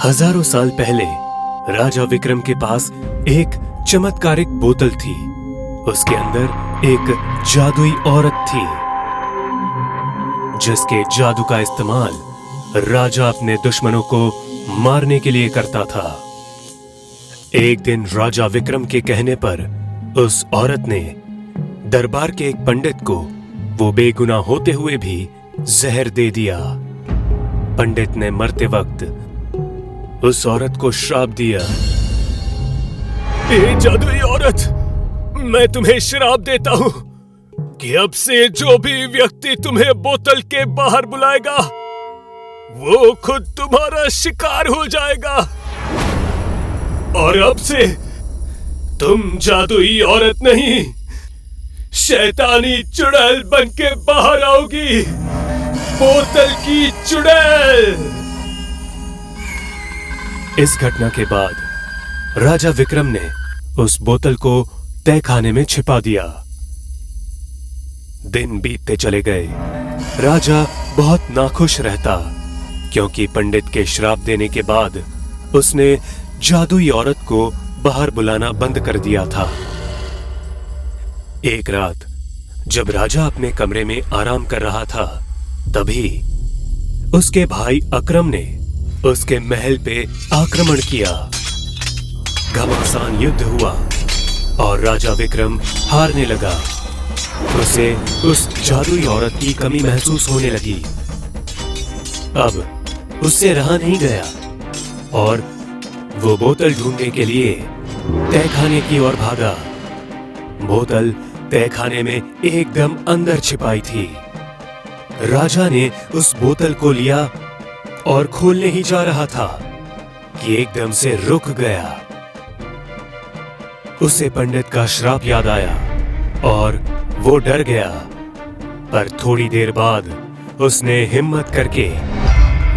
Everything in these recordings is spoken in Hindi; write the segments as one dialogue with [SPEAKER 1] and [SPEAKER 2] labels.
[SPEAKER 1] हजारों साल पहले राजा विक्रम के पास एक चमत्कारिक बोतल थी। उसके अंदर एक जादुई औरत थी जिसके जादू का इस्तेमाल राजा अपने दुश्मनों को मारने के लिए करता था। एक दिन राजा विक्रम के कहने पर उस औरत ने दरबार के एक पंडित को वो बेगुनाह होते हुए भी जहर दे दिया। पंडित ने मरते वक्त उस औरत को श्राप दिया। ए जादुई औरत, मैं तुम्हें श्राप देता हूं कि अब से जो भी व्यक्ति तुम्हें बोतल के बाहर बुलाएगा वो खुद तुम्हारा शिकार हो जाएगा। और अब से तुम जादुई औरत नहीं, शैतानी चुड़ैल बन के बाहर आओगी, बोतल की चुड़ैल। इस घटना के बाद राजा विक्रम ने उस बोतल को तहखाने में छिपा दिया। दिन बीतते चले गए। राजा बहुत नाखुश रहता क्योंकि पंडित के श्राप देने के बाद उसने जादुई औरत को बाहर बुलाना बंद कर दिया था। एक रात जब राजा अपने कमरे में आराम कर रहा था, तभी उसके भाई अकरम ने उसके महल पे आक्रमण किया। घमासान युद्ध हुआ और राजा विक्रम हारने लगा। उसे उस जादुई औरत की कमी महसूस होने लगी। अब उससे रहा नहीं गया और वो बोतल ढूंढने के लिए तहखाने की ओर भागा। बोतल तहखाने में एकदम अंदर छिपाई थी। राजा ने उस बोतल को लिया और खोलने ही जा रहा था कि एकदम से रुक गया। उसे पंडित का श्राप याद आया और वो डर गया। पर थोड़ी देर बाद उसने हिम्मत करके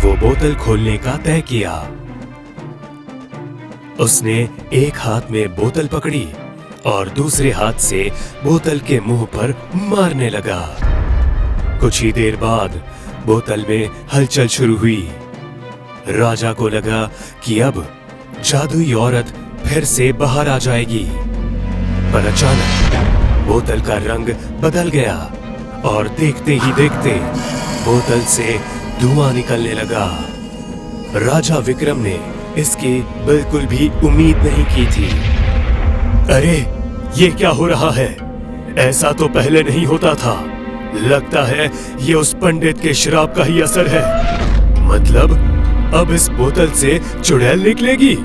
[SPEAKER 1] वो बोतल खोलने का तय किया। उसने एक हाथ में बोतल पकड़ी और दूसरे हाथ से बोतल के मुंह पर मारने लगा। कुछ ही देर बाद बोतल में हलचल शुरू हुई। राजा को लगा कि अब जादुई औरत फिर से बाहर आ जाएगी, पर अचानक बोतल का रंग बदल गया और देखते ही देखते बोतल से धुआं निकलने लगा। राजा विक्रम ने इसकी बिल्कुल भी उम्मीद नहीं की थी। अरे, ये क्या हो रहा है? ऐसा तो पहले नहीं होता था। लगता है ये उस पंडित के श्राप का ही असर है। मतलब अब इस बोतल से चुड़ैल निकलेगी।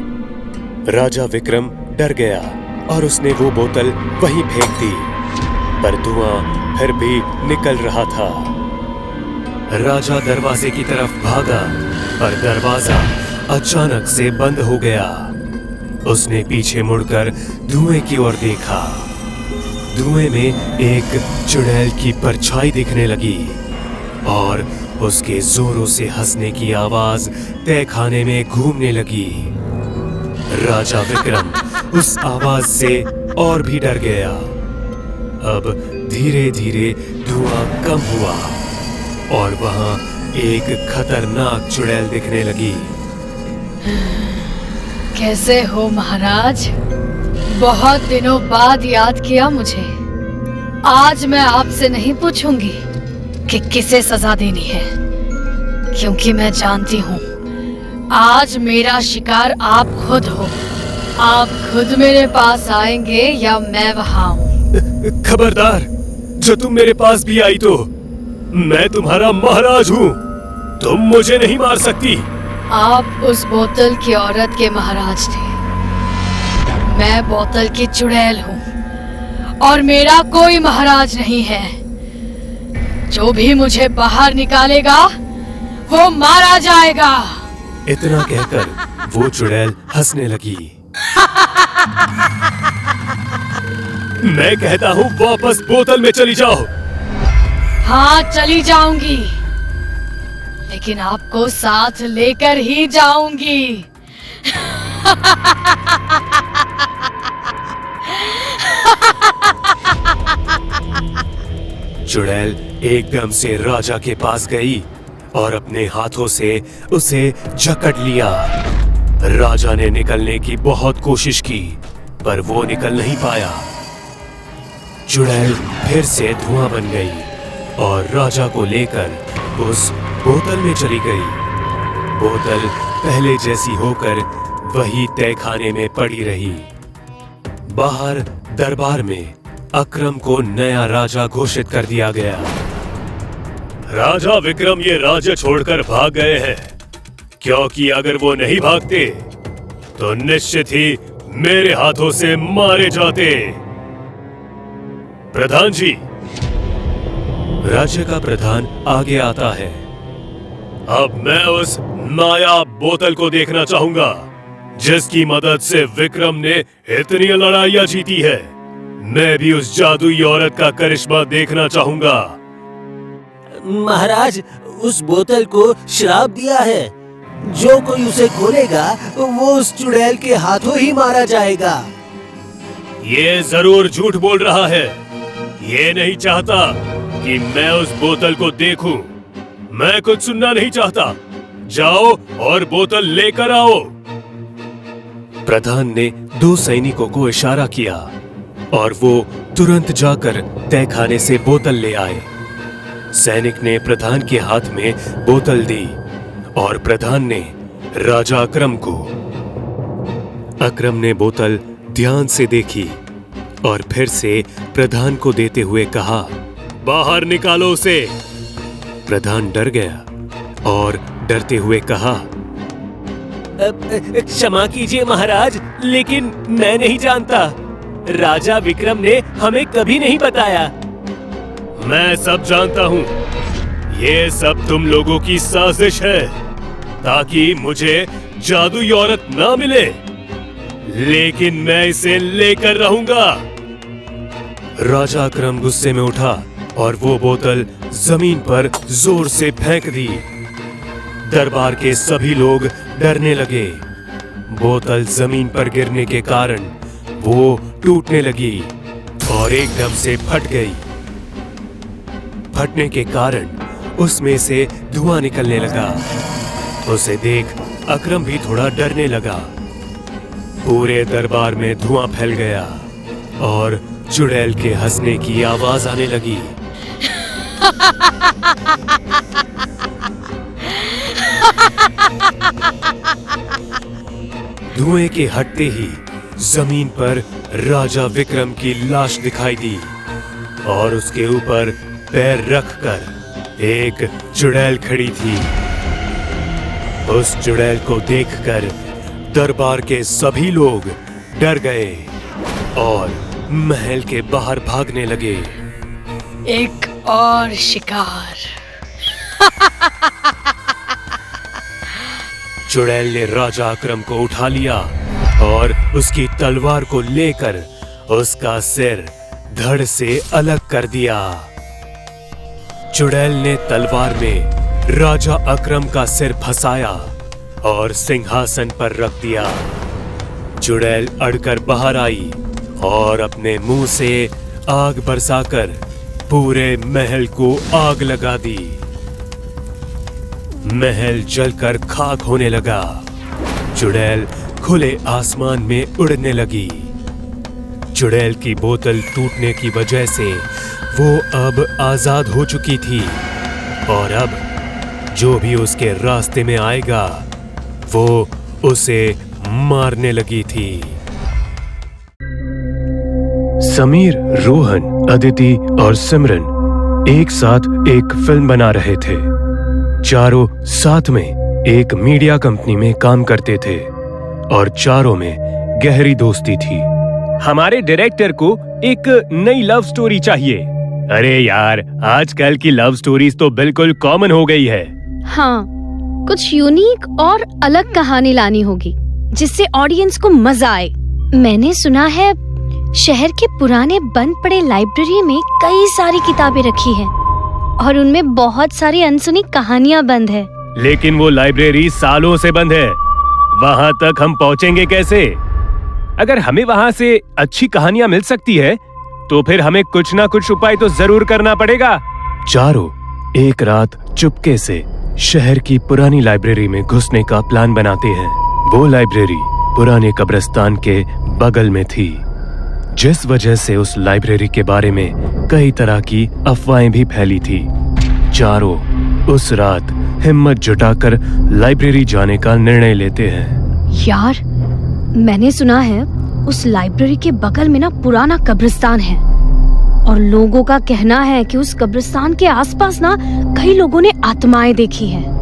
[SPEAKER 1] राजा विक्रम डर गया और उसने वो बोतल वहीं फेंक दी, पर धुआं फिर भी निकल रहा था। राजा दरवाजे की तरफ भागा, पर दरवाजा अचानक से बंद हो गया। उसने पीछे मुड़कर धुएं की ओर देखा। धुएं में एक चुड़ैल की परछाई दिखने लगी और उसके जोरों से हंसने की आवाज तहखाने में घूमने लगी। राजा विक्रम उस आवाज से और भी डर गया। अब धीरे धीरे धुआं कम हुआ और वहां एक खतरनाक चुड़ैल दिखने लगी।
[SPEAKER 2] कैसे हो महाराज? बहुत दिनों बाद याद किया मुझे। आज मैं आपसे नहीं पूछूंगी कि किसे सजा देनी है, क्योंकि मैं जानती हूँ आज मेरा शिकार आप खुद हो। आप खुद मेरे पास आएंगे या मैं वहां हूँ?
[SPEAKER 1] खबरदार, जो तुम मेरे पास भी आई तो मैं तुम्हारा महाराज हूँ। तुम मुझे नहीं मार सकती।
[SPEAKER 2] आप उस बोतल की औरत के महाराज थे। मैं बोतल की चुड़ैल हूँ और मेरा कोई महाराज नहीं है। जो भी मुझे बाहर निकालेगा वो मारा जाएगा।
[SPEAKER 1] इतना कहकर वो चुड़ैल हंसने लगी। मैं कहता हूँ वापस बोतल में चली जाओ।
[SPEAKER 2] हाँ, चली जाऊंगी, लेकिन आपको साथ लेकर ही जाऊंगी।
[SPEAKER 1] चुड़ैल एकदम से राजा के पास गई और अपने हाथों से उसे जकड़ लिया। राजा ने निकलने की बहुत कोशिश की, पर वो निकल नहीं पाया। चुड़ैल फिर से धुआं बन गई और राजा को लेकर उस बोतल में चली गई। बोतल पहले जैसी होकर वही तहखाने में पड़ी रही। बाहर दरबार में अकरम को नया राजा घोषित कर दिया गया। राजा विक्रम ये राज्य छोड़कर भाग गए हैं, क्योंकि अगर वो नहीं भागते तो निश्चित ही मेरे हाथों से मारे जाते। प्रधान जी। राज्य का प्रधान आगे आता है। अब मैं उस नायाब बोतल को देखना चाहूंगा, जिसकी मदद से विक्रम ने इतनी लड़ाइयां जीती है। मैं भी उस जादुई औरत का करिश्मा देखना चाहूंगा।
[SPEAKER 3] महाराज, उस बोतल को श्राप दिया है। जो कोई उसे खोलेगा वो उस चुड़ैल के हाथों ही मारा जाएगा।
[SPEAKER 1] ये जरूर झूठ बोल रहा है। ये नहीं चाहता कि मैं उस बोतल को देखूं। मैं कुछ सुनना नहीं चाहता। जाओ और बोतल लेकर आओ। प्रधान ने 2 सैनिकों को इशारा किया और वो तुरंत जाकर तहखाने से बोतल ले आए। सैनिक ने प्रधान के हाथ में बोतल दी और प्रधान ने राजा अकरम को। अकरम ने बोतल ध्यान से देखी और फिर से प्रधान को देते हुए कहा, बाहर निकालो उसे। प्रधान डर गया और डरते हुए कहा,
[SPEAKER 3] क्षमा कीजिए महाराज, लेकिन मैं नहीं जानता। राजा विक्रम ने हमें कभी नहीं बताया।
[SPEAKER 1] मैं सब जानता हूँ। ये सब तुम लोगों की साजिश है, ताकि मुझे जादुई औरत ना मिले। लेकिन मैं इसे लेकर रहूंगा। राजा अकरम गुस्से में उठा और वो बोतल जमीन पर जोर से फेंक दी। दरबार के सभी लोग डरने लगे। बोतल जमीन पर गिरने के कारण वो टूटने लगी और एकदम से फट गई। फटने के कारण उसमें से धुआं निकलने लगा। उसे देख अकरम भी थोड़ा डरने लगा। पूरे दरबार में धुआं फैल गया और चुड़ैल के हंसने की आवाज आने लगी। धुएं के हटते ही जमीन पर राजा विक्रम की लाश दिखाई दी और उसके ऊपर पैर रखकर एक चुड़ैल खड़ी थी। उस चुड़ैल को देखकर दरबार के सभी लोग डर गए और महल के बाहर भागने लगे।
[SPEAKER 2] एक और शिकार।
[SPEAKER 1] चुड़ैल ने राजा अकरम को उठा लिया और उसकी तलवार को लेकर उसका सिर धड़ से अलग कर दिया। चुड़ैल ने तलवार में राजा अकरम का सिर फंसाया और सिंहासन पर रख दिया। चुड़ैल अड़कर बाहर आई और अपने मुंह से आग बरसाकर पूरे महल को आग लगा दी। महल जलकर खाक होने लगा। चुड़ैल खुले आसमान में उड़ने लगी। चुड़ैल की बोतल टूटने की वजह से वो अब आजाद हो चुकी थी और अब जो भी उसके रास्ते में आएगा वो उसे मारने लगी थी। समीर, रोहन, अदिति और सिमरन एक साथ एक फिल्म बना रहे थे। चारों साथ में एक मीडिया कंपनी में काम करते थे और चारों में गहरी दोस्ती थी। हमारे डायरेक्टर को एक नई लव स्टोरी चाहिए। अरे यार, आजकल की लव स्टोरीज तो बिल्कुल कॉमन हो गई है।
[SPEAKER 4] हाँ, कुछ यूनिक और अलग कहानी लानी होगी जिससे ऑडियंस को मजा आए। मैंने सुना है शहर के पुराने बंद पड़े लाइब्रेरी में कई सारी किताबें रखी हैं और उनमें बहुत सारी अनसुनी कहानियां बंद है।
[SPEAKER 1] लेकिन वो लाइब्रेरी सालों से बंद है। वहाँ तक हम पहुँचेंगे कैसे? अगर हमें वहाँ से अच्छी कहानियां मिल सकती है तो फिर हमें कुछ ना कुछ उपाय तो जरूर करना पड़ेगा। चारों एक रात चुपके से शहर की पुरानी लाइब्रेरी में घुसने का प्लान बनाते हैं वो लाइब्रेरी पुराने कब्रिस्तान के बगल में थी, जिस वजह से उस लाइब्रेरी के बारे में कई तरह की अफवाहें भी फैली थी। चारों उस रात हिम्मत जुटाकर लाइब्रेरी जाने का निर्णय लेते हैं।
[SPEAKER 4] यार, मैंने सुना है उस लाइब्रेरी के बगल में ना पुराना कब्रिस्तान है और लोगों का कहना है कि उस कब्रिस्तान के आसपास ना कई लोगों ने आत्माएं देखी हैं।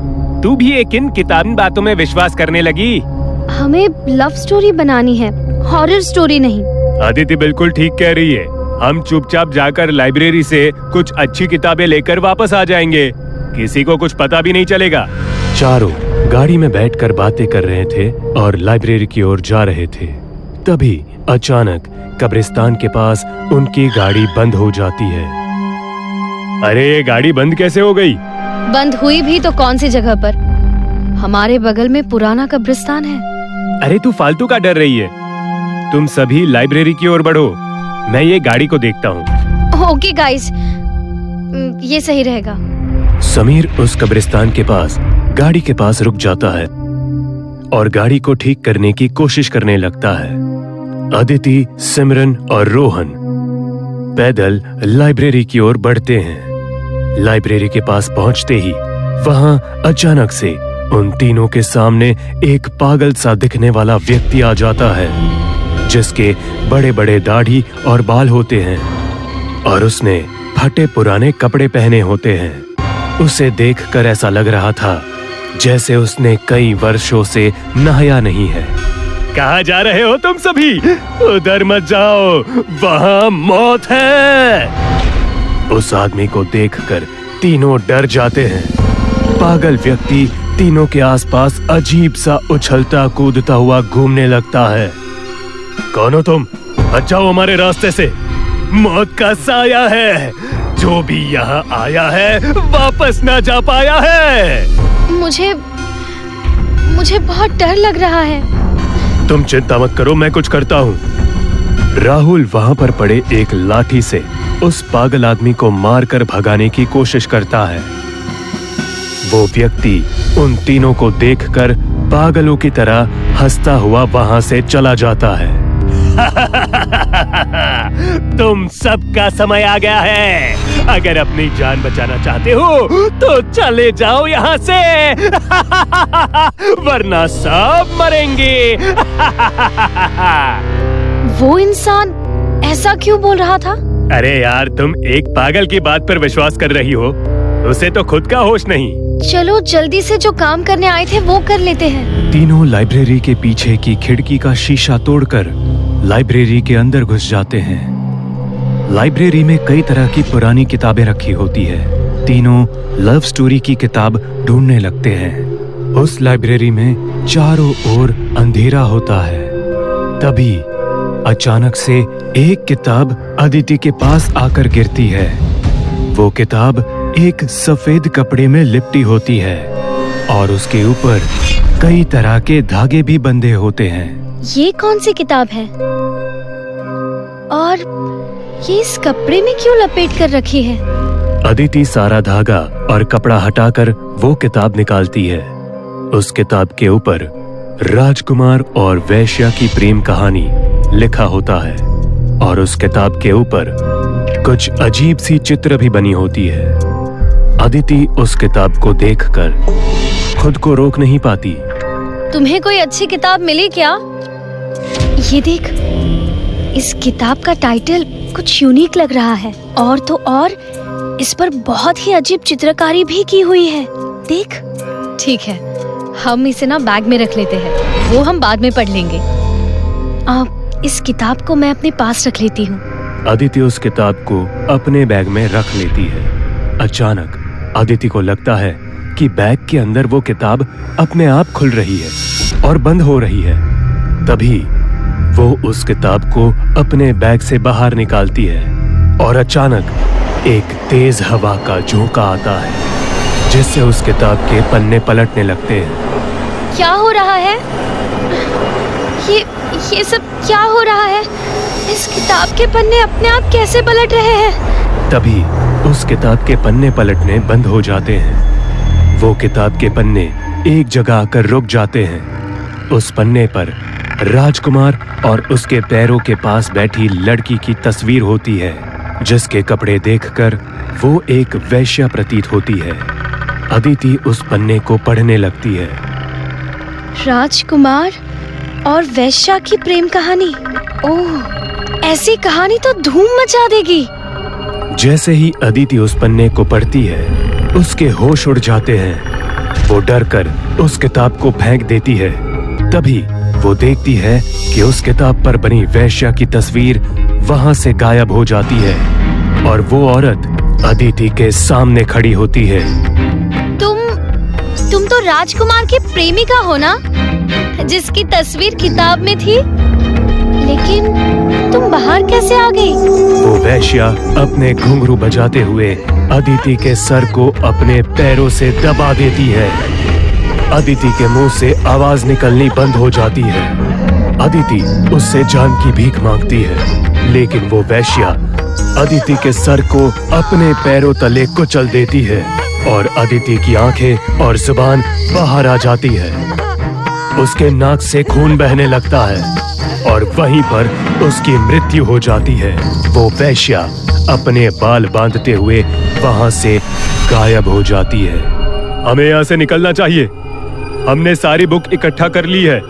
[SPEAKER 1] तू भी एक इन किताबी बातों में विश्वास करने लगी?
[SPEAKER 4] हमें लव स्टोरी बनानी है, हॉरर स्टोरी नहीं।
[SPEAKER 1] आदिति बिल्कुल ठीक कह रही है। हम चुपचाप जाकर लाइब्रेरी से कुछ अच्छी किताबें लेकर वापस आ जाएंगे, किसी को कुछ पता भी नहीं चलेगा। चारों गाड़ी में बैठकर बातें कर रहे थे और लाइब्रेरी की ओर जा रहे थे। तभी अचानक कब्रिस्तान के पास उनकी गाड़ी बंद हो जाती है। अरे ये गाड़ी बंद कैसे हो गई?
[SPEAKER 4] बंद हुई भी तो कौन सी जगह पर? हमारे बगल में पुराना कब्रिस्तान है।
[SPEAKER 1] अरे तू फालतू का डर रही है। तुम सभी लाइब्रेरी की ओर बढ़ो, मैं ये गाड़ी को देखता हूँ।
[SPEAKER 4] ओके गाइस, ये सही रहेगा।
[SPEAKER 1] समीर उस कब्रिस्तान के पास गाड़ी के पास रुक जाता है और गाड़ी को ठीक करने की कोशिश करने लगता है। अदिति, सिमरन और रोहन पैदल लाइब्रेरी की ओर बढ़ते हैं। लाइब्रेरी के पास पहुंचते ही वहां अचानक से उन तीनों के सामने एक पागल सा दिखने वाला व्यक्ति आ जाता है, जिसके बड़े बड़े दाढ़ी और बाल होते हैं और उसने फटे पुराने कपड़े पहने होते हैं। उसे देखकर ऐसा लग रहा था जैसे उसने कई वर्षों से नहाया नहीं है। कहाँ जा रहे हो तुम सभी? उधर मत जाओ, वहां मौत है। उस आदमी को देखकर तीनों डर जाते हैं। पागल व्यक्ति तीनों के आसपास अजीब सा उछलता कूदता हुआ घूमने लगता है। कौन हो तुम? हट जाओ हमारे रास्ते से। मौत का साया है, जो भी यहाँ आया है वापस ना जा पाया है।
[SPEAKER 4] मुझे बहुत डर लग रहा है।
[SPEAKER 1] तुम चिंता मत करो, मैं कुछ करता हूँ। राहुल वहाँ पर पड़े एक लाठी से उस पागल आदमी को मारकर भगाने की कोशिश करता है। वो व्यक्ति उन तीनों को देखकर पागलों की तरह हंसता हुआ वहाँ से चला जाता है। तुम सबका समय आ गया है। अगर अपनी जान बचाना चाहते हो तो चले जाओ यहाँ से, वरना सब मरेंगे।
[SPEAKER 4] वो इंसान ऐसा क्यों बोल रहा था?
[SPEAKER 1] अरे यार, तुम एक पागल की बात पर विश्वास कर रही हो, उसे तो खुद का होश नहीं।
[SPEAKER 4] चलो जल्दी से जो काम करने आए थे वो कर लेते हैं।
[SPEAKER 1] तीनों लाइब्रेरी के पीछे की खिड़की का शीशा तोड़कर लाइब्रेरी के अंदर घुस जाते हैं। लाइब्रेरी में कई तरह की पुरानी किताबें रखी होती है। तीनों लव स्टोरी की किताब ढूंढने लगते हैं। उस लाइब्रेरी में चारों ओर अंधेरा होता है। तभी अचानक से एक किताब अदिति के पास आकर गिरती है। वो किताब एक सफेद कपड़े में लिपटी होती है और उसके ऊपर कई तरह के धागे भी बंधे होते हैं।
[SPEAKER 4] ये कौन सी किताब है और ये इस कपड़े में क्यों लपेट कर रखी है?
[SPEAKER 1] अदिति सारा धागा और कपड़ा हटाकर वो किताब निकालती है। उस किताब के ऊपर राजकुमार और वैश्या की प्रेम कहानी लिखा होता है और उस किताब के ऊपर कुछ अजीब सी चित्र भी बनी होती है। अदिति उस किताब को देखकर खुद को रोक नहीं पाती।
[SPEAKER 4] तुम्हें कोई अच्छी किताब मिली क्या? ये देख, इस किताब का टाइटल कुछ यूनिक लग रहा है और तो और इस पर बहुत ही अजीब चित्रकारी भी की हुई है। देख।
[SPEAKER 2] ठीक है, हम इसे ना बैग में रख लेते हैं, वो हम बाद में पढ़ लेंगे।
[SPEAKER 4] इस किताब को मैं अपने पास रख लेती हूँ।
[SPEAKER 1] अदिति उस किताब को अपने बैग में रख लेती है। अचानक अदिति को लगता है कि बैग के अंदर वो किताब अपने आप खुल रही है और बंद हो रही है। तभी वो उस किताब को अपने बैग से बाहर निकालती है और अचानक एक तेज हवा का झोंका आता है, जिससे उस किताब के पन्ने पलटने लगते हैं।
[SPEAKER 4] क्या हो रहा है? ये सब क्या हो रहा है? इस किताब के पन्ने अपने आप कैसे पलट रहे हैं?
[SPEAKER 1] तभी उस किताब के पन्ने पलटने बंद हो जाते हैं। वो किताब के पन्ने एक जगह आकर रुक जाते हैं। उस पन्ने पर राजकुमार और उसके पैरों के पास बैठी लड़की की तस्वीर होती है, जिसके कपड़े देखकर वो एक वैश्या प्रतीत होती है। अदिति उस पन्ने को पढ़ने लगती है।
[SPEAKER 4] राजकुमार और वैश्या की प्रेम कहानी। ओह, ऐसी कहानी तो धूम मचा देगी।
[SPEAKER 1] जैसे ही अदिति उस पन्ने को पढ़ती है, उसके होश उड़ जाते हैं। वो डरकर उस किताब को फेंक देती है। तभी वो देखती है कि उस किताब पर बनी वैश्या की तस्वीर वहां से गायब हो जाती है और वो औरत अदिति के सामने खड़ी होती है।
[SPEAKER 4] तुम तो राजकुमार की प्रेमिका हो ना, जिसकी तस्वीर किताब में थी? लेकिन तुम बाहर कैसे आ गई?
[SPEAKER 1] वो वैश्या अपने घुंघरू बजाते हुए अदिति के सर को अपने पैरों से दबा देती है। अदिति के मुंह से आवाज निकलनी बंद हो जाती है। अदिति उससे जान की भीख मांगती है, लेकिन वो वैश्या अदिति के सर को अपने पैरों तले कुचल देती है और अदिति की आंखें और जुबान बाहर आ जाती है। उसके नाक से खून बहने लगता है और वहीं पर उसकी मृत्यु हो जाती है। वो वैश्या अपने बाल बांधते हुए वहां से गायब हो जाती है। हमें यहाँ से निकलना चाहिए। हमने सारी बुक इकट्ठा कर ली है।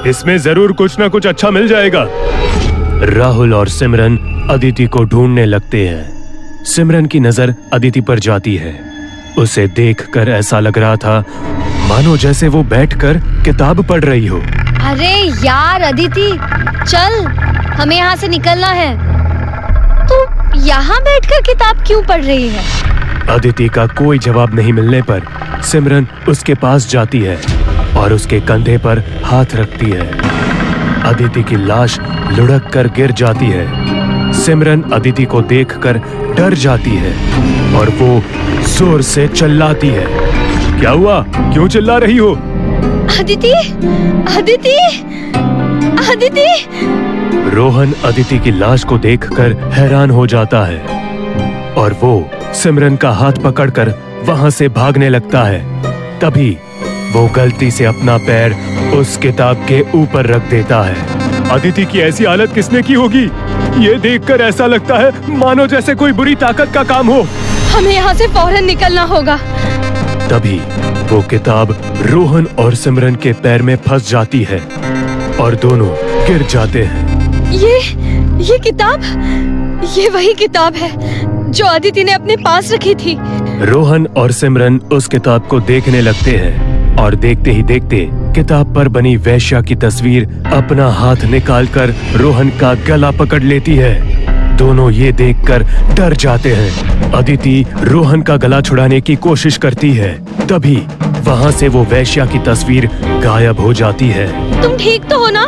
[SPEAKER 1] इसमें जरूर कुछ ना कुछ अच्छा मिल जाएगा। राहुल और सिमरन अदिति को ढूंढने लगते हैं। सिमरन की नजर अदिति पर जाती है। उसे देखकर ऐसा लग रहा था मानो जैसे वो बैठकर किताब पढ़ रही हो।
[SPEAKER 4] अरे यार अदिति, चल, हमें यहाँ से निकलना है। तू यहाँ बैठकर किताब क्यों पढ़ रही है?
[SPEAKER 1] अदिति का कोई जवाब नहीं मिलने पर सिमरन उसके पास जाती है और उसके कंधे पर हाथ रखती है। अदिति की लाश लुढ़क कर गिर जाती है। सिमरन अदिति को देखकर डर जाती है और वो जोर से चिल्लाती है। क्या हुआ? क्यों चिल्ला रही हो?
[SPEAKER 4] अदिति, अदिति, अदिति!
[SPEAKER 1] रोहन अदिति की लाश को देखकर हैरान हो जाता है और वो सिमरन का हाथ पकड़कर वहां से भागने लगता है। तभी वो गलती से अपना पैर उस किताब के ऊपर रख देता है। अदिति की ऐसी हालत किसने की होगी? ये देखकर ऐसा लगता है मानो जैसे कोई बुरी ताकत का काम हो।
[SPEAKER 4] हमें यहाँ से फौरन निकलना होगा।
[SPEAKER 1] तभी वो किताब रोहन और सिमरन के पैर में फंस जाती है और दोनों गिर जाते हैं।
[SPEAKER 4] ये किताब, ये वही किताब है जो अदिति ने अपने पास रखी थी।
[SPEAKER 1] रोहन और सिमरन उस किताब को देखने लगते हैं और देखते ही देखते किताब पर बनी वैश्या की तस्वीर अपना हाथ निकालकर रोहन का गला पकड़ लेती है। दोनों ये देखकर डर जाते हैं। अदिति रोहन का गला छुड़ाने की कोशिश करती है। तभी वहाँ से वो वैश्या की तस्वीर गायब हो जाती है।
[SPEAKER 4] तुम ठीक तो हो ना?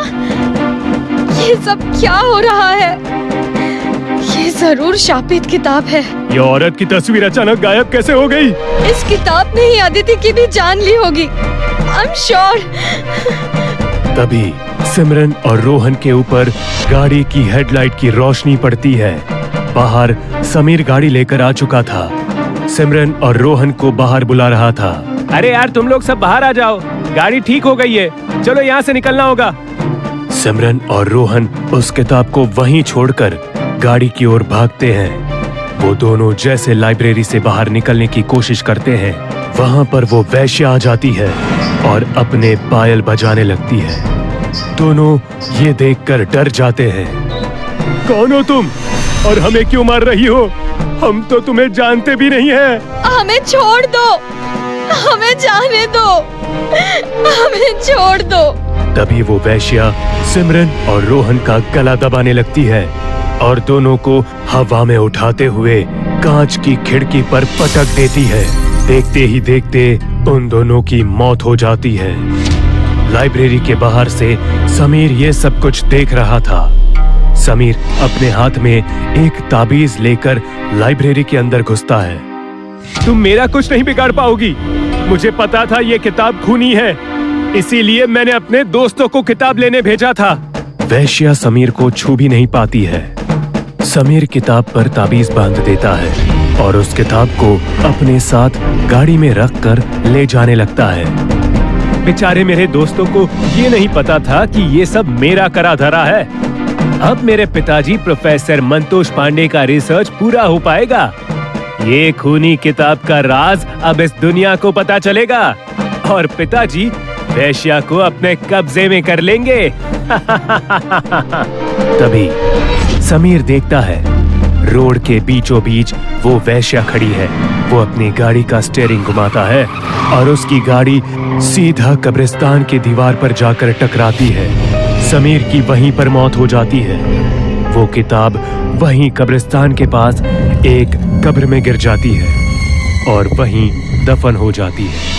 [SPEAKER 4] ये सब क्या हो रहा है? ये जरूर शापित किताब है।
[SPEAKER 1] ये औरत की तस्वीर अचानक गायब कैसे हो गई?
[SPEAKER 4] इस किताब ने ही अदिति की भी जान ली होगी। I am sure.
[SPEAKER 1] तभी सिमरन और रोहन के ऊपर गाड़ी की हेडलाइट की रोशनी पड़ती है। बाहर समीर गाड़ी लेकर आ चुका था। सिमरन और रोहन को बाहर बुला रहा था।
[SPEAKER 5] अरे यार, तुम लोग सब बाहर आ जाओ, गाड़ी ठीक हो गई है, चलो यहाँ से निकलना होगा।
[SPEAKER 1] सिमरन और रोहन उस किताब को वहीं छोड़कर गाड़ी की ओर भागते हैं। वो दोनों जैसे लाइब्रेरी से बाहर निकलने की कोशिश करते हैं, वहां पर वो वैश्या आ जाती है और अपने पायल बजाने लगती है। दोनों ये देखकर डर जाते हैं। कौन हो तुम और हमें क्यों मार रही हो? हम तो तुम्हें जानते भी नहीं हैं।
[SPEAKER 4] हमें छोड़ दो, हमें जाने दो, हमें छोड़ दो।
[SPEAKER 1] तभी वो वैश्या सिमरन और रोहन का गला दबाने लगती है और दोनों को हवा में उठाते हुए कांच की खिड़की पर पटक देती है। देखते ही देखते उन दोनों की मौत हो जाती है। लाइब्रेरी के बाहर से समीर ये सब कुछ देख रहा था। समीर अपने हाथ में एक ताबीज लेकर लाइब्रेरी के अंदर घुसता है।
[SPEAKER 5] तुम मेरा कुछ नहीं बिगाड़ पाओगी। मुझे पता था ये किताब खूनी है, इसीलिए मैंने अपने दोस्तों को किताब लेने भेजा था।
[SPEAKER 1] वैश्या समीर को छू भी नहीं पाती है। समीर किताब पर ताबीज बांध देता है और उस किताब को अपने साथ गाड़ी में रखकर ले जाने लगता है।
[SPEAKER 5] बेचारे मेरे दोस्तों को ये नहीं पता था कि ये सब मेरा करा धरा है। अब मेरे पिताजी प्रोफेसर मंतोष पांडे का रिसर्च पूरा हो पाएगा। ये खूनी किताब का राज अब इस दुनिया को पता चलेगा और पिताजी वेश्या को अपने कब्जे में कर लेंगे। तभी समीर देखता है रोड के बीचों बीच वो वेश्या खड़ी है। वो अपनी गाड़ी का स्टीयरिंग घुमाता है और उसकी गाड़ी सीधा कब्रिस्तान की दीवार पर जाकर टकराती है। समीर की वहीं पर मौत हो जाती है। वो किताब वहीं कब्रिस्तान के पास एक कब्र में गिर जाती है और वहीं दफन हो जाती है।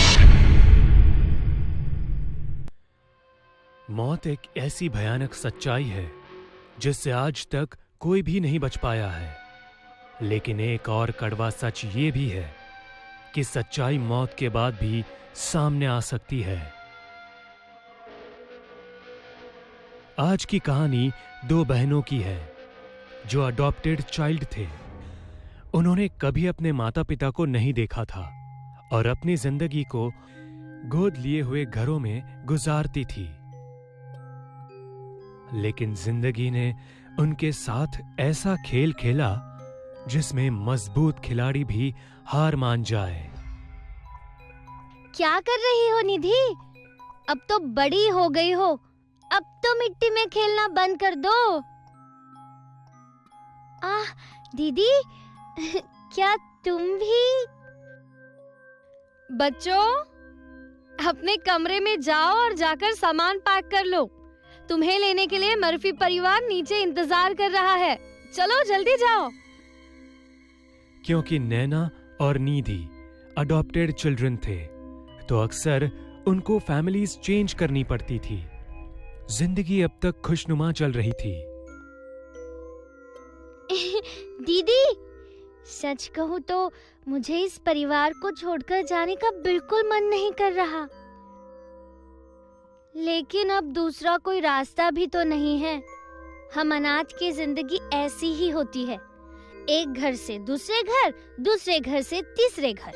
[SPEAKER 5] मौत एक ऐसी भयानक सच्चाई है जिससे आज तक कोई भी नहीं बच पाया है। लेकिन एक और कड़वा सच ये भी है कि सच्चाई मौत के बाद भी सामने आ सकती है। आज की कहानी दो बहनों की है जो अडॉप्टेड चाइल्ड थे। उन्होंने कभी अपने माता पिता को नहीं देखा था और अपनी जिंदगी को गोद लिए हुए घरों में गुजारती थी। लेकिन जिंदगी ने उनके साथ ऐसा खेल खेला जिसमें मजबूत खिलाड़ी भी हार मान जाए।
[SPEAKER 4] क्या कर रही हो निधि? अब तो बड़ी हो गई हो, अब तो मिट्टी में खेलना बंद कर दो। आह दीदी, क्या तुम भी? बच्चों, अपने कमरे में जाओ और जाकर सामान पैक कर लो। तुम्हें लेने के लिए मर्फी परिवार नीचे इंतजार कर रहा है। चलो जल्दी जाओ।
[SPEAKER 5] क्योंकि नैना और निधि अडॉप्टेड चिल्ड्रन थे तो अक्सर उनको फैमिलीज चेंज करनी पड़ती थी। जिंदगी अब तक खुशनुमा चल रही थी।
[SPEAKER 4] दीदी, सच कहूँ तो मुझे इस परिवार को छोड़कर जाने का बिल्कुल मन नहीं कर रहा। लेकिन अब दूसरा कोई रास्ता भी तो नहीं है। हम अनाथ की जिंदगी ऐसी ही होती है, एक घर से दूसरे घर, दूसरे घर से तीसरे घर।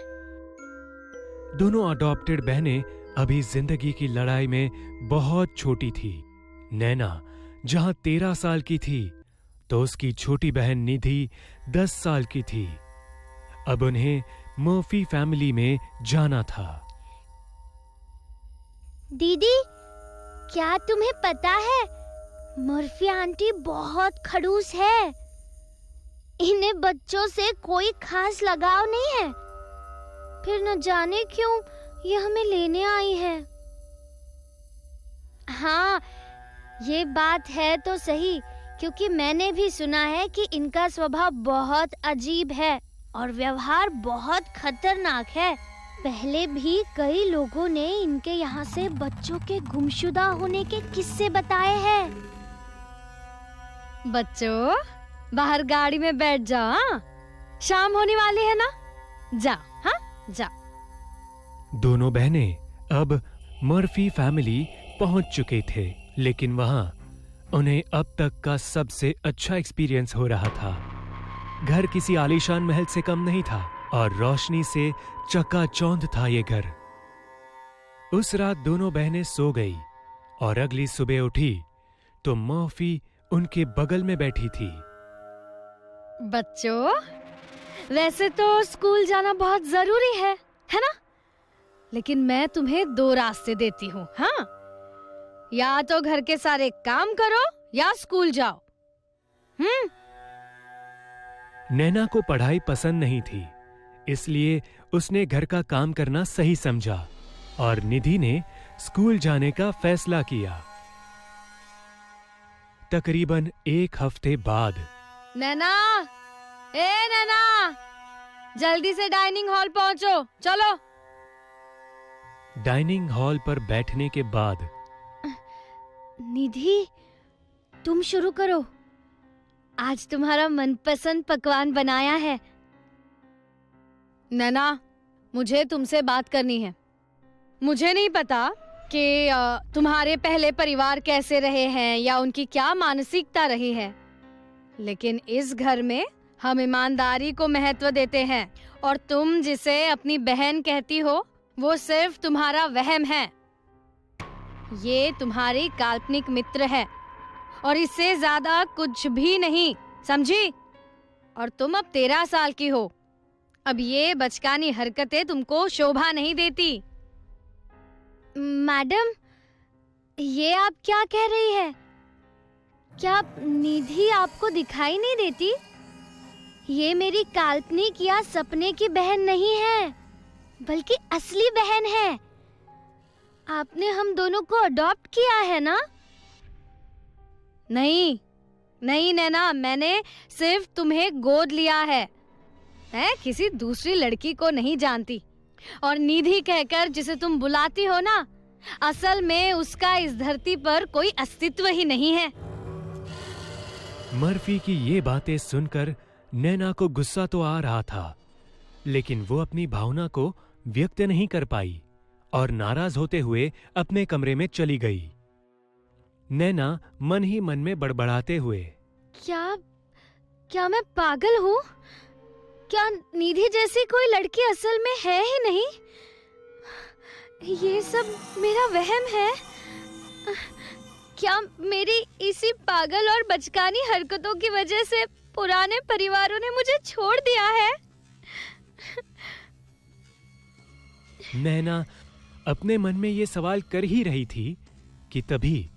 [SPEAKER 5] दोनों अडॉप्टेड बहनें अभी जिंदगी की लड़ाई में बहुत छोटी थी। नैना जहां 13 साल की थी तो उसकी छोटी बहन निधि 10 साल की थी। अब उन्हें मर्फी फैमिली में जाना था।
[SPEAKER 4] दीदी, क्या तुम्हें पता है मर्फी आंटी बहुत खड़ूस है। इन्हें बच्चों से कोई खास लगाव नहीं है। फिर न जाने क्यों ये हमें लेने आई है। हाँ, ये बात है तो सही, क्योंकि मैंने भी सुना है कि इनका स्वभाव बहुत अजीब है और व्यवहार बहुत खतरनाक है। पहले भी कई लोगों ने इनके यहाँ से बच्चों के गुमशुदा होने के किस्से बताए हैं। बच्चों, बाहर गाड़ी में बैठ जाओ। हाँ? शाम होने वाली है ना, जाओ। हाँ, जाओ।
[SPEAKER 5] दोनों बहनें अब मर्फी फैमिली पहुंच चुके थे, लेकिन वहां उन्हें अब तक का सबसे अच्छा एक्सपीरियंस हो रहा था। घर किसी आलीशान महल से कम नहीं था और रोशनी से चकाचौंध था ये घर। उस रात दोनों बहनें सो गई और अगली सुबह उठी तो मर्फी उनके बगल में बैठी थी।
[SPEAKER 4] बच्चों, वैसे तो स्कूल जाना बहुत जरूरी है ना? लेकिन मैं तुम्हें 2 रास्ते देती हूँ। हाँ, या तो घर के सारे काम करो या स्कूल जाओ।
[SPEAKER 5] नैना को पढ़ाई पसंद नहीं थी, इसलिए उसने घर का काम करना सही समझा और निधि ने स्कूल जाने का फैसला किया। तकरीबन 1 हफ्ते बाद
[SPEAKER 4] नैना, नैना, जल्दी से डाइनिंग हॉल पहुंचो, चलो।
[SPEAKER 5] डाइनिंग हॉल पर बैठने के बाद
[SPEAKER 4] निधि, तुम शुरू करो। आज तुम्हारा मनपसंद पकवान बनाया है। नैना, मुझे तुमसे बात करनी है। मुझे नहीं पता कि तुम्हारे पहले परिवार कैसे रहे हैं या उनकी क्या मानसिकता रही है, लेकिन इस घर में हम ईमानदारी को महत्व देते हैं और तुम जिसे अपनी बहन कहती हो वो सिर्फ तुम्हारा वहम है। ये तुम्हारी काल्पनिक मित्र है और इससे ज्यादा कुछ भी नहीं, समझी? और तुम अब 13 साल की हो। अब ये बचकानी हरकतें तुमको शोभा नहीं देती। मैडम, ये आप क्या कह रही है? क्या निधि आपको दिखाई नहीं देती? ये मेरी काल्पनिक या सपने की बहन नहीं है, बल्कि असली बहन है। आपने हम दोनों को अडॉप्ट किया है ना? नहीं नहीं नैना, मैंने सिर्फ तुम्हें गोद लिया है। मैं किसी दूसरी लड़की को नहीं जानती। और निधि कहकर जिसे तुम बुलाती हो ना, असल में उसका इस धरती पर कोई अस्तित्व ही नहीं है।
[SPEAKER 5] मर्फी की ये बातें सुनकर नैना को गुस्सा तो आ रहा था, लेकिन वो अपनी भावना को व्यक्त नहीं कर पाई और नाराज होते हुए अपने कमरे में चली गई। नैना मन ही मन में बड़बड़ाते हुए,
[SPEAKER 4] क्या मैं पागल हूँ? क्या निधि जैसी कोई लड़की असल में है ही नहीं? ये सब मेरा वहम है। क्या मेरी इसी पागल और बचकानी हरकतों की वजह से पुराने परिवारों ने मुझे छोड़ दिया है?
[SPEAKER 5] नैना अपने मन में ये सवाल कर ही रही थी कि तभी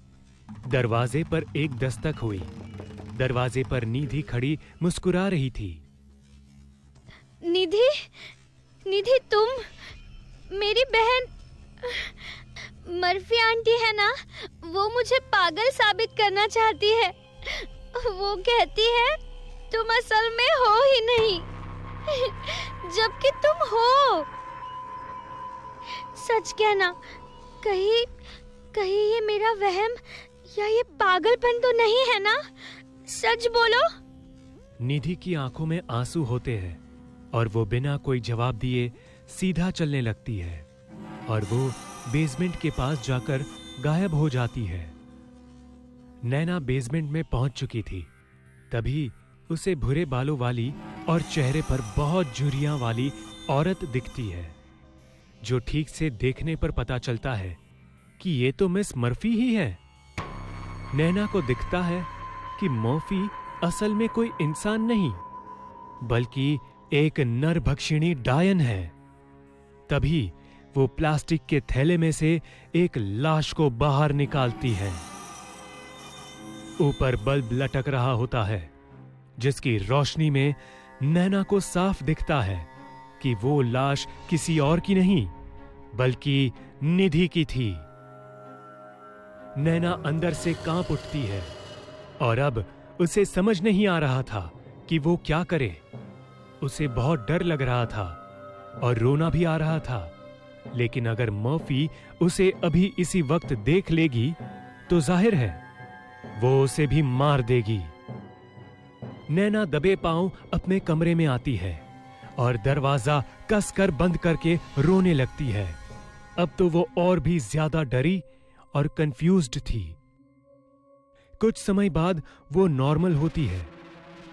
[SPEAKER 5] दरवाजे पर एक दस्तक हुई। दरवाजे पर निधि खड़ी मुस्कुरा रही थी।
[SPEAKER 4] निधि, निधि तुम मेरी बहन मर्फी आंटी है ना? वो मुझे पागल साबित करना चाहती है। वो कहती है तुम असल में हो ही नहीं, जबकि तुम हो। सच कहना, कहीं ये मेरा वहम या ये पागलपन तो नहीं है ना? सच बोलो।
[SPEAKER 5] निधि की आंखों में आंसू होते हैं और वो बिना कोई जवाब दिए सीधा चलने लगती है और वो बेसमेंट के पास जाकर गायब हो जाती है। नैना बेसमेंट में पहुंच चुकी थी। तभी उसे भूरे बालों वाली और चेहरे पर बहुत झुर्रियां वाली औरत दिखती है, जो ठीक से देखने पर पता चलता है कि ये तो मिस मर्फी ही है। नैना को दिखता है कि मर्फी असल में कोई इंसान नहीं, बल्कि एक नरभक्षिणी डायन है। तभी वो प्लास्टिक के थैले में से एक लाश को बाहर निकालती है। ऊपर बल्ब लटक रहा होता है, जिसकी रोशनी में नैना को साफ दिखता है कि वो लाश किसी और की नहीं, बल्कि निधि की थी। नैना अंदर से कांप उठती है और अब उसे समझ नहीं आ रहा था कि वो क्या करे। उसे बहुत डर लग रहा था और रोना भी आ रहा था, लेकिन अगर मर्फी उसे अभी इसी वक्त देख लेगी तो जाहिर है वो उसे भी मार देगी। नैना दबे पांव अपने कमरे में आती है और दरवाजा कसकर बंद करके रोने लगती है। अब तो वो और भी ज्यादा डरी और कंफ्यूज्ड थी। कुछ समय बाद वो नॉर्मल होती है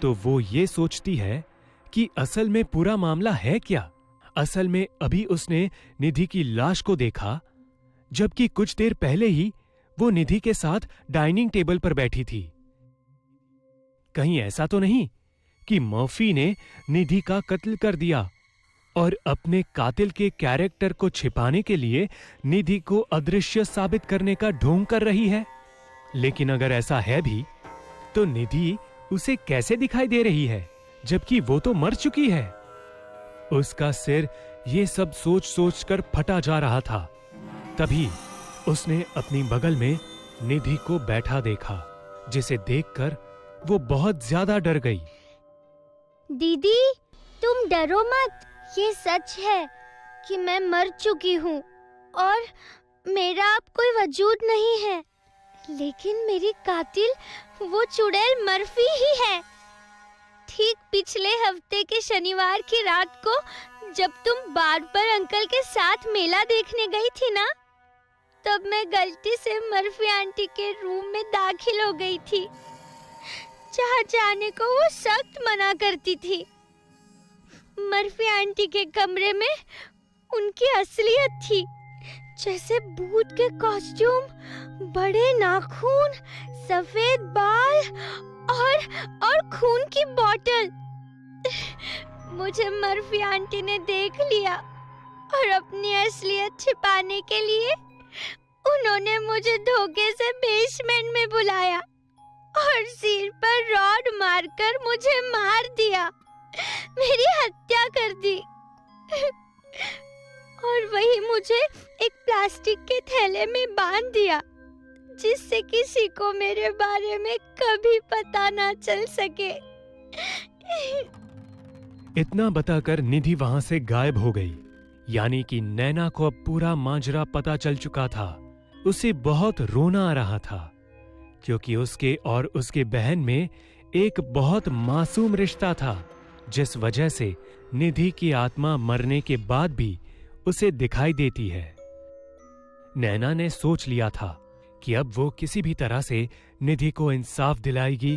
[SPEAKER 5] तो वो ये सोचती है कि असल में पूरा मामला है क्या। असल में अभी उसने निधि की लाश को देखा, जबकि कुछ देर पहले ही वो निधि के साथ डाइनिंग टेबल पर बैठी थी। कहीं ऐसा तो नहीं कि मर्फी ने निधि का कत्ल कर दिया और अपने कातिल के कैरेक्टर को छिपाने के लिए निधि को अदृश्य साबित करने का ढोंग कर रही है। लेकिन अगर ऐसा है भी तो निधि उसे कैसे दिखाई दे रही है, जबकि वो तो मर चुकी है। उसका सिर ये सब सोच सोच कर फटा जा रहा था। तभी उसने अपनी बगल में निधि को बैठा देखा, जिसे देखकर वो बहुत ज्यादा डर गई।
[SPEAKER 4] दीदी, तुम डरो मत। ये सच है कि मैं मर चुकी हूँ और मेरा अब कोई वजूद नहीं है, लेकिन मेरी कातिल वो चुड़ैल मर्फी ही है। ठीक पिछले हफ्ते के शनिवार की रात को जब तुम बार्बर अंकल के साथ मेला देखने गई थी ना, तब मैं गलती से मर्फी आंटी के रूम में दाखिल हो गई थी, जहाँ जाने को वो सख्त मना करती थी। मर्फी आंटी के कमरे में उनकी असलियत थी, जैसे भूत के कॉस्ट्यूम, बड़े नाखून, सफेद बाल और खून की बोतल। मुझे मर्फी आंटी ने देख लिया और अपनी असलियत छिपाने के लिए उन्होंने मुझे धोखे से बेसमेंट में बुलाया और सिर पर रॉड मारकर मुझे मार दिया, मेरी हत्या कर दी। और वही मुझे एक प्लास्टिक के थैले में बांध दिया, जिससे किसी को मेरे बारे में कभी पता ना चल सके।
[SPEAKER 5] इतना बताकर निधि वहां से गायब हो गई। यानी कि नैना को अब पूरा माजरा पता चल चुका था। उसे बहुत रोना आ रहा था, क्योंकि उसके और उसके बहन में एक बहुत मासूम रिश्ता था, जिस वजह से निधि की आत्मा मरने के बाद भी उसे दिखाई देती है। नैना ने सोच लिया था कि अब वो किसी भी तरह से निधि को इंसाफ दिलाएगी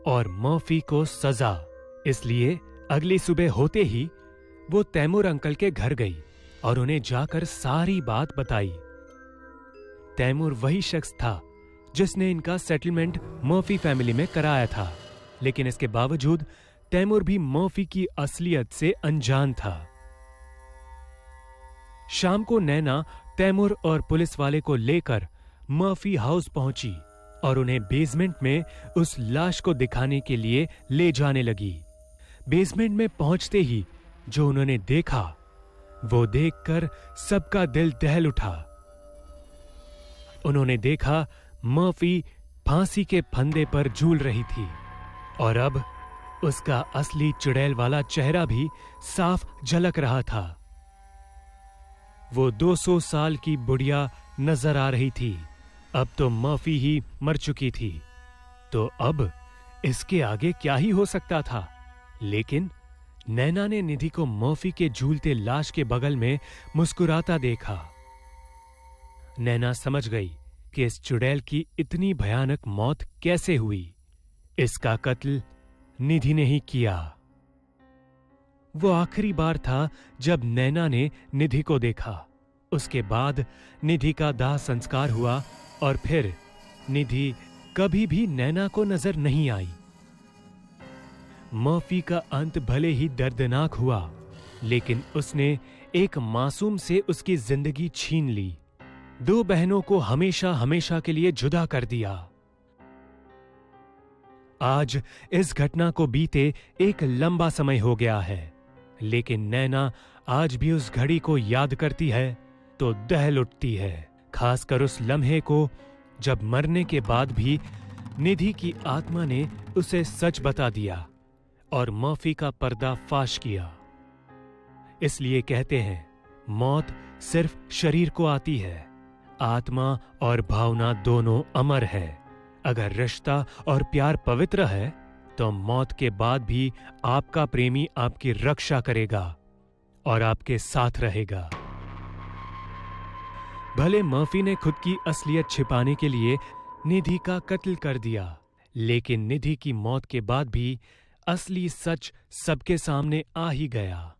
[SPEAKER 5] और मर्फी को सजा। इसलिए अगली सुबह होते ही वो तैमूर अंकल के घर गई और उन्हें जाकर सारी बात बताई। तैमूर वही शख्स था जिसने इनका सेटलमेंट मर्फी फैमिली में कराया था, लेकिन इसके बावजूद तैमूर भी मर्फी की असलियत से अनजान था। शाम को नैना तैमूर और पुलिस वाले को लेकर मर्फी हाउस पहुंची और उन्हें बेसमेंट में उस लाश को दिखाने के लिए ले जाने लगी। बेसमेंट में पहुंचते ही जो उन्होंने देखा, वो देखकर सबका दिल दहल उठा। उन्होंने देखा मर्फी फांसी के फंदे पर झूल रही थी और अब उसका असली चुड़ैल वाला चेहरा भी साफ झलक रहा था। वो 200 साल की बुढ़िया नजर आ रही थी। अब तो मर्फी ही मर चुकी थी, तो अब इसके आगे क्या ही हो सकता था। लेकिन नैना ने निधि को मर्फी के झूलते लाश के बगल में मुस्कुराता देखा। नैना समझ गई कि इस चुड़ैल की इतनी भयानक मौत कैसे हुई। इसका कत्ल निधि ने ही किया। वो आखिरी बार था जब नैना ने निधि को देखा। उसके बाद निधि का दाह संस्कार हुआ और फिर निधि कभी भी नैना को नजर नहीं आई। मर्फी का अंत भले ही दर्दनाक हुआ, लेकिन उसने एक मासूम से उसकी जिंदगी छीन ली। 2 बहनों को हमेशा हमेशा के लिए जुदा कर दिया। आज इस घटना को बीते एक लंबा समय हो गया है, लेकिन नैना आज भी उस घड़ी को याद करती है तो दहल उठती है। खासकर उस लम्हे को जब मरने के बाद भी निधि की आत्मा ने उसे सच बता दिया और मर्फी का पर्दा फाश किया। इसलिए कहते हैं, मौत सिर्फ शरीर को आती है, आत्मा और भावना दोनों अमर है। अगर रिश्ता और प्यार पवित्र है तो मौत के बाद भी आपका प्रेमी आपकी रक्षा करेगा और आपके साथ रहेगा। भले मर्फी ने खुद की असलियत छिपाने के लिए निधि का कत्ल कर दिया, लेकिन निधि की मौत के बाद भी असली सच सबके सामने आ ही गया।